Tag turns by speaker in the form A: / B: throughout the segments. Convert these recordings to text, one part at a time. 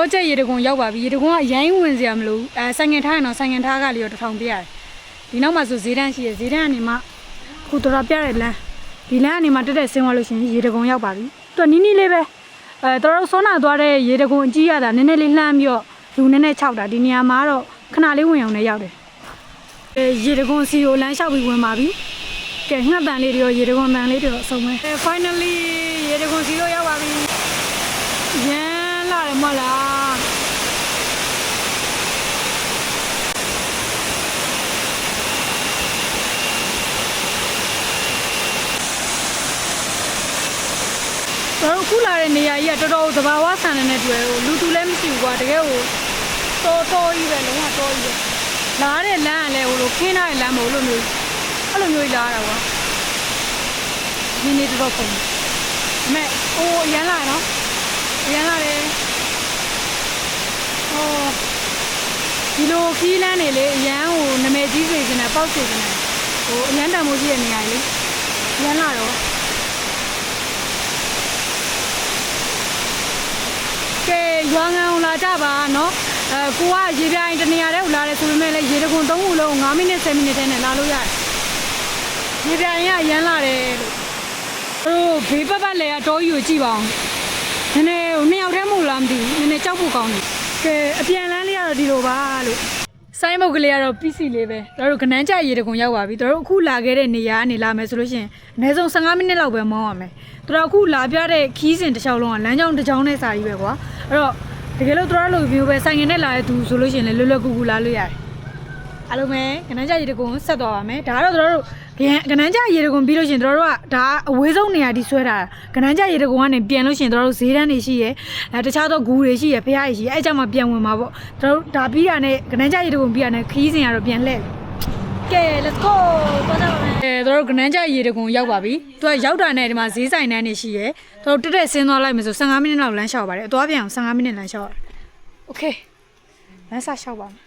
A: တော်ကျက်ရေတကွန်ရောက်ပါပြီရေတကွန်ကရိုင်းဝင်စရာမလိုဆိုင်ငင်ထားရင်တော့ဆိုင်ငင်ထားကလေးတော့1000ပြရတယ်ဒီနောက်မှာဆိုဈေးတန်းရှိရဈေးတန်းကနေမှခုတော်တော်ပြတဲ့လမ်းဒီလမ်းကနေမှတက်တက်ဆင်းသွားလို့ရှိရင်ရေတကွန်ရောက်ပါပြီသူကနီးနီးလေးပဲတော်တော်စောနာသွားတဲ့ရေတကွန်အကြီးရတာနည်းနည်းလေးလှမ်းပြီးတော့လူနည်းနည်း6တာဒီနေရာမှာတော့ခဏလေးဝင်အောင်လည်းရောက်တယ်ရေတကွန်စီကိုလမ်းလျှောက်ပြီးဝင်ပါပြီကဲငှက်တန်လေးတွေရောရေတကွန်တန်လေးတွေရောအစုံပဲ finally ရေတကွန်စီကိုရောက်ပါပြီရမ်းလာတယ်မဟုတ်လားတော့ခုလာတဲ့နေရာကြီးကတော်တော်သဘာဝဆန်တဲ့တွေ့လူတူလည်းမရှိဘူးကွာတကယ်ကိုတော်ကြီးပဲလုံးဝတော်ကြီးပဲလာတဲ့လမ်းကလည်းဟိုလိုခင်းထားတဲ့လမ်းမဟုတ်လို့မျိုးအဲ့လိုမျိုးလာတာကွာနင်းနေတော့ပုံအမေအိုးရမ်းလာနော်ရမ်းလာတယ်ဟောဒီလိုခီးလန်းနေလေအရန်ဟိုနမဲကြီးစေချင်တယ်ပေါက်စေချင်တယ်ဟိုအရန်တန်မိုးကြီးရဲ့နေရာကြီးလေရမ်းလာတော့ကဲရွာငံလာကြပါနော်ကိုကရေပြိုင်တနေရာတဲ့ဟိုလာတယ်ဆိုပေမဲ့လည်းရေတကွန်3ခုလုံး9မိနစ်10မိနစ်တည်းနဲ့လာလို့ရတယ်ရေပြိုင်ကရမ်းလာတယ်လို့ဘေးပတ်လေတော့ယူကြည့်ပါအောင်နည်းနည်းဟို2ယောက်တည်းမဟုတ်လားမသိဘူးနည်းနည်းကြောက်ဖို့ကောင်းတယ်ကဲအပြန်လန်းလေးကတော့ဒီလိုပါလို့စိုင်းမုတ်ကလေးကတော့ PC လေးပဲတို့ကနန်းကြရေတကွန်ရောက်ပါပြီတို့အခုလာခဲ့တဲ့နေရာကနေလာမယ်ဆိုလို့ရှိရင်အနည်းဆုံး15မိနစ်လောက်ပဲမောင်းရမယ်တို့အခုလာပြတဲ့ခီးစဉ်တစ်လျှောက်လုံးကလမ်းကြောင်းတစ်ကြောင်းနဲ့စာကြီးပဲကွာအဲ့တော့တကယ်လို့တို့လိုမျိုးပဲဆိုင်ငင်နဲ့လာတဲ့သူဆိုလို့ရှိရင်လည်းလွယ်လွယ်ကူကူလာလို့ရတယ်အားလုံးပဲကနန်းကြရေတကွန်ဆက်သွားပါမယ်ဒါကတော့တို့ကနန်းကြရေတကွန်ပြီးလို့ရှိရင်တို့ကဒါအဝေးဆုံးနေရာဒီဆွဲတာကနန်းကြရေတကွန်ကနေပြန်လို့ရှိရင်တို့ဈေးတန်းတွေရှိရတခြားသောဂူတွေရှိရဖျားတွေရှိရအဲ့ကြောင့်မှပြန်ဝင်မှာပေါ့တို့ဒါပြီးတာနဲ့ကနန်းကြရေတကွန်ပြီးတာနဲ့ခီးစဉ်ကတော့ပြန်လှည့်ကဲ let's go သွားကြပါမယ်တို့ကနန်းကြရေတကွန်ရောက်ပါပြီသူကရောက်တာနဲ့ဒီမှာဈေးဆိုင်တန်းတွေရှိရတို့တက်တက်ဆင်းသွားလိုက်မယ်ဆို15မိနစ်လောက်လမ်းလျှောက်ပါတယ်အသွားပြန်အောင်15မိနစ်လမ်းလျှောက်โอเคလမ်းစလျှောက်ပါမယ်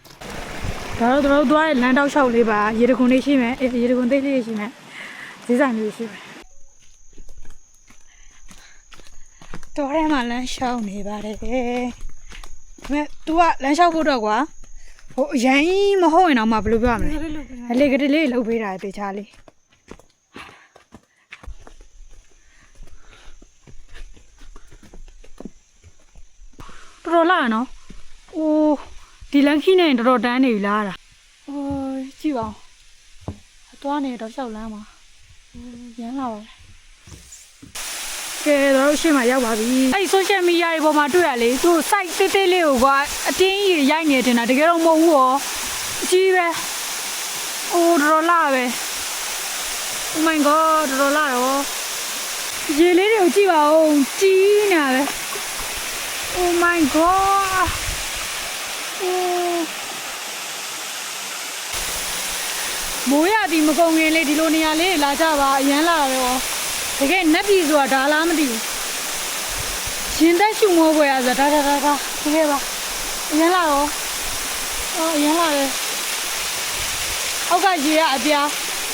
A: ဒါတော့တို့သွားတဲ့လမ်းတောက်လျှောက်လေးပါရေတကွန်လေးရှိမယ်ရေတကွန်သိလေးရှိမယ်ဈေးဆိုင်လေးရှိမယ်တော်ထဲမှာလမ်းလျှောက်နေပါတယ်ဒါပေမဲ့ तू ကလမ်းလျှောက်ဖို့တော့ကွာဟိုအရင်မဟုတ်ရင်တော့မှဘယ်လိုပြောရမလဲအလေကလေးလှုပ်ပေးတာတေချာလေးတော်လာနော်အိုးဒီလမ်းခီးနေတော်တော်တန်းနေပြီလားတာအိုးကြည့်ပါဦးအသွားနေတော့လျှောက်လမ်းမှာရမ်းလာပါကဲတော့ရှေ့မှာရောက်ပါပြီအဲ့ social media တွေပေါ်မှာတွေ့ရလေသူ site တေးသေးလေးကိုကအတင်းကြီးရိုက်နေတင်တာတကယ်တော့မဟုတ်ဘူးရောအကြီးပဲအိုးတော်လာပဲ Oh my god တော်လာတော့ရေလေးတွေကိုကြည့်ပါဦးကြီးနေပဲ Oh my god မိုးရသည်မကုန်ခင်လေးဒီလိုနေရာလေးလာကြပါအရန်လာတာပဲဟောတကယ်နက်ပြီဆိုတာဒါလားမသိဘူးရှင်သက်ရှုမိုးပွဲရဆိုတာဒါတကယ်ပါအရန်လာတော့အရန်လာတယ်အောက်ကရေရအပြား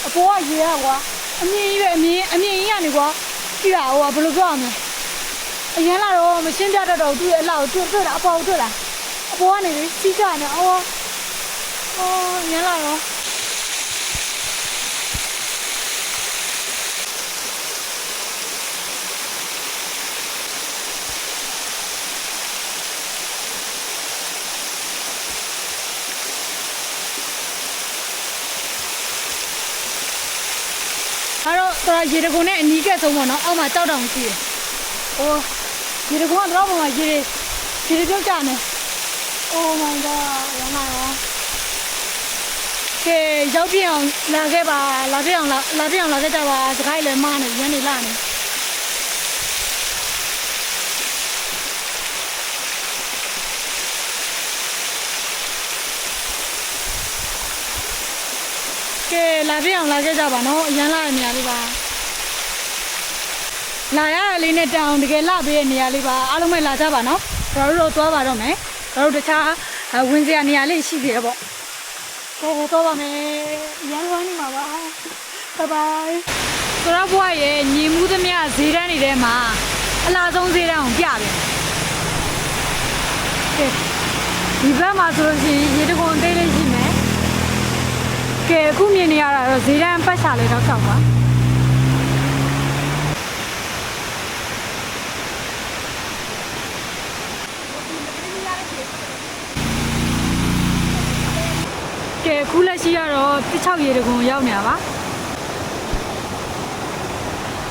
A: အပေါ်ကရေရကွာအမြင့်ကြီးပဲအမြင့်ကြီးကနေကွာကြည့်တာဟိုကဘယ်လိုပြောရမလဲအရန်လာတော့မရှင်းပြတတ်တော့သူ့ရဲ့အလောက်တွေ့တာအပေါ်တွေ့တာအပေါ်ကနေစီးကြနေအော်ရန်လာတော့အဲ့တော့တော်ရေတကွန်နဲ့အနီးကပ်ဆုံးပေါ့နော်အောက်မှာကြောက်တောင်ရှိတယ်။အိုးရေတကွန်ကတော့ပေါ်မှာရေပြုတ်ကြနေ။ Oh my god ရမ်းလာရော။ကဲရောက်ပြအောင်လာခဲ့ပါလာပြအောင်လာခဲ့ကြပါစကိုင်းလည်းမနေရမ်းနေလာနေ။ကဲလာပြအောင်လာခဲ့ကြပါနော်အရန်လာတဲ့နေရာလေးပါလာရလေးနဲ့တောင်တကယ်လာပေးတဲ့နေရာလေးပါအားလုံးပဲလာကြပါနော်တို့သွားပါတော့မယ်တို့တခြားဝင်စရာနေရာလေးရှိသေးတယ်ပေါ့ကဲသွားပါမယ်ရန်ဝမ်းနေမှာပါဘိုင်ဘိုင်ဆိုတော့ဘွားရဲ့ညီမှုသမျှဈေးတန်းတွေထဲမှာအလားဆုံးဈေးတန်းကိုပြတယ် ကဲဒီဘက်မှာဆိုလို့ရှိရင်ရေတကွန်အသေးလေးရှိမယ်ကဲအခုမြင်နေရတာတော့ဈေးတန်းပတ်ချလေးတော့တောက်ပါကဲခုလက်ရှိကတော့16ရေတကွန်ရောက်နေတာပါ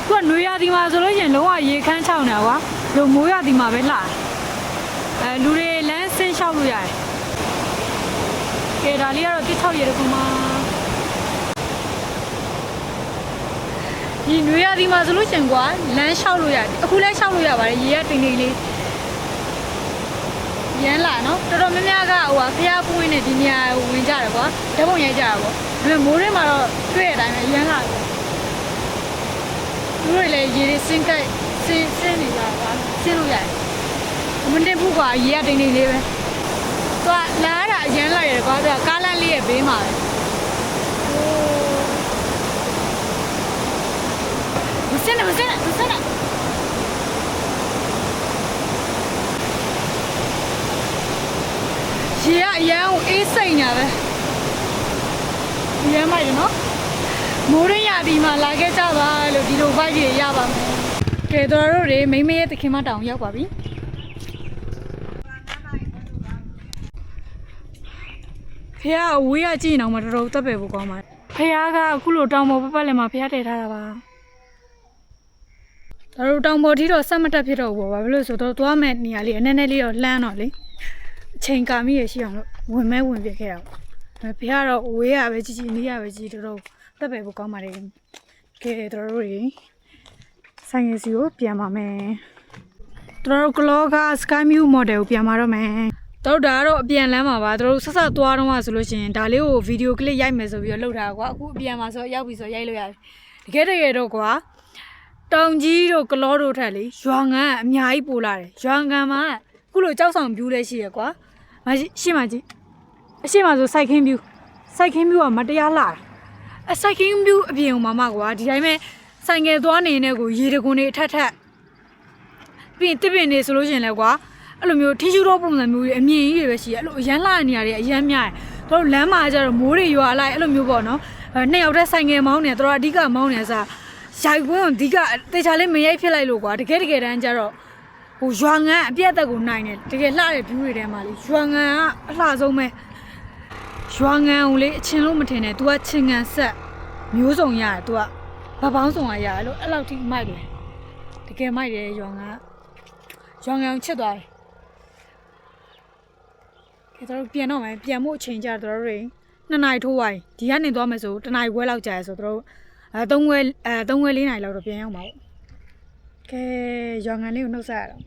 A: သူကနွေရာသီမှာဆိုလို့ရှိရင်လုံးဝရေခမ်းချောင်းနေတာကွာလို့မိုးရာသီမှာပဲလှလူတွေလမ်းဆင်းလျှောက်လို့ရတယ်ကဲဒါလေးကတော့16ရေတကွန်မှာဒီနွေရာသီမှာဆိုလို့ရှိရင်ကွာလမ်းလျှောက်လို့ရတယ်အခုလည်းလျှောက်လို့ရပါတယ်ရေကတိမ်တိမ်လေးရမ်းလာနော်တော်တော်များများကဟိုဖျားပွင့်နေဒီနေရာဝင်ကြတယ်ကွာဓာတ်ပုံရိုက်ကြတာပေါ့ဒါပေမဲ့မိုးထဲမှာတော့တွေ့ရတဲ့အတိုင်းပဲရမ်းလာတယ်သူတို့လည်းရေတွေစင်းကိုက်စင်းနေကြတာကွာစင်းလို့ရတယ်မတင်ဘူးကွာရေကတိမ်တိမ်လေးပဲသူကလာတာရမ်းလာရတယ်ကွာသူကကားလမ်းလေးရဲ့ဘေးမှာပဲမစင်းနဲ့ရေကအရန်ကိုအေးစိတ်နေတာပဲရမ်းမိုက်တယ်နော်မိုးရင်းရဒီမှာလာခဲ့ကြပါလို့ဒီလို vibe တွေရပါမယ်ကဲတော်တို့တွေမိမရဲ့တခင်မတောင်ရောက်ပါပြီဖះအဝေးကကြည့်နေအောင်မတော်တော်တက်ပဲဖို့ကောင်းပါဖះကအခုလိုတောင်ပေါ်ပတ်လည်းမှာဖះတည်ထားတာပါတော်တောင်ပေါ်ထိတော့ဆက်မတက်ဖြစ်တော့ဘူးဘာဖြစ်လို့ဆိုတော့သွားမဲ့နေရာလေးအနည်းနည်းလေးတော့လှမ်းတော့လေအချိန်ကာမိရရှိအောင်လို့ဝင်ပြခဲ့တာပေါ့ဖះကတော့အဝေးကပဲကြည်နေရပဲကြည်တော်တက်ပဲဖို့ကောင်းပါတယ်ကဲတော်တို့တွေဆိုင်ရစီကိုပြန်ပါမယ်တော်ကလောက Sky View model ကိုပြန်มาတော့မယ်တော့ဒါကတော့အပြန်လမ်းမှာပါတို့ဆက်ဆက်သွားတော့မှဆိုလို့ရှိရင်ဒါလေးကိုဗီဒီယိုကလစ်ရိုက်မယ်ဆိုပြီးတော့လုပ်တာကွာအခုအပြန်မှာဆိုရောက်ပြီဆိုရိုက်လို့ရတယ်တကယ်တော့ကွာတောင်ကြီးတို့ကလောတို့ထက်လေရွာငံအများကြီးပိုလာတယ်ရွာငံမှာအခုလိုကြောက်ဆောင်ပြူးလည်းရှိရကွာရှေ့မှာကြည့်အရှေ့မှာဆိုစိုက်ခင်းပြူးကမတရားလာတာစိုက်ခင်းပြူးအပြင်မှာမှကွာဒီတိုင်းပဲဆိုင်ငယ်သွားနေတဲ့ကိုရေတကွန်တွေအထက်ပြီးတစ်ပင်နေဆိုလို့ရှိရင်လည်းကွာအဲ့လိုမျိုးထီးရှူတော့ပုံစံမျိုးတွေအမြင်ကြီးတွေပဲရှိရအဲ့လိုအရန်လာနေရတယ်အရန်များတယ်တို့လမ်းမှာကျတော့မိုးတွေရွာလိုက်အဲ့လိုမျိုးပေါ့နော်နှစ်ယောက်တည်းဆိုင်ငယ်မောင်းနေတို့အဓိကမောင်းနေစားရိုက်ကွင်းအဓိကတေချာလေးမရိုက်ဖြစ်လိုက်လို့ကွာတကယ်တမ်းကျတော့ဟိုရွာငံအပြတ်အသက်ကိုနိုင်တယ်တကယ်လှတဲ့ view တွေထဲမှာလေရွာငံကအလှဆုံးပဲရွာငံကိုလေအချင်းလို့မထင်နဲ့ तू ကချင်းငံဆက်မျိုးစုံရတယ် तू ကဗပေါင်းစုံရရတယ်လို့အဲ့လောက်ထိမိုက်တယ်တကယ်မိုက်တယ်ရွာငံကိုချစ်သွားတယ်ကဲတို့ပြန်တော့မယ်ပြန်ဖို့အချိန်ကြာတို့တွေ2 နာရီထိုးသွားပြီဒီကနေသွားမယ်ဆို1 နာရီခွဲလောက်ကြာရဆိုတို့3 ခွဲ 4 နာရီလောက်တော့ပြန်ရောက်မှာပေါ့ကဲရွာငံလေးကိုနှုတ်ဆက်ရတော့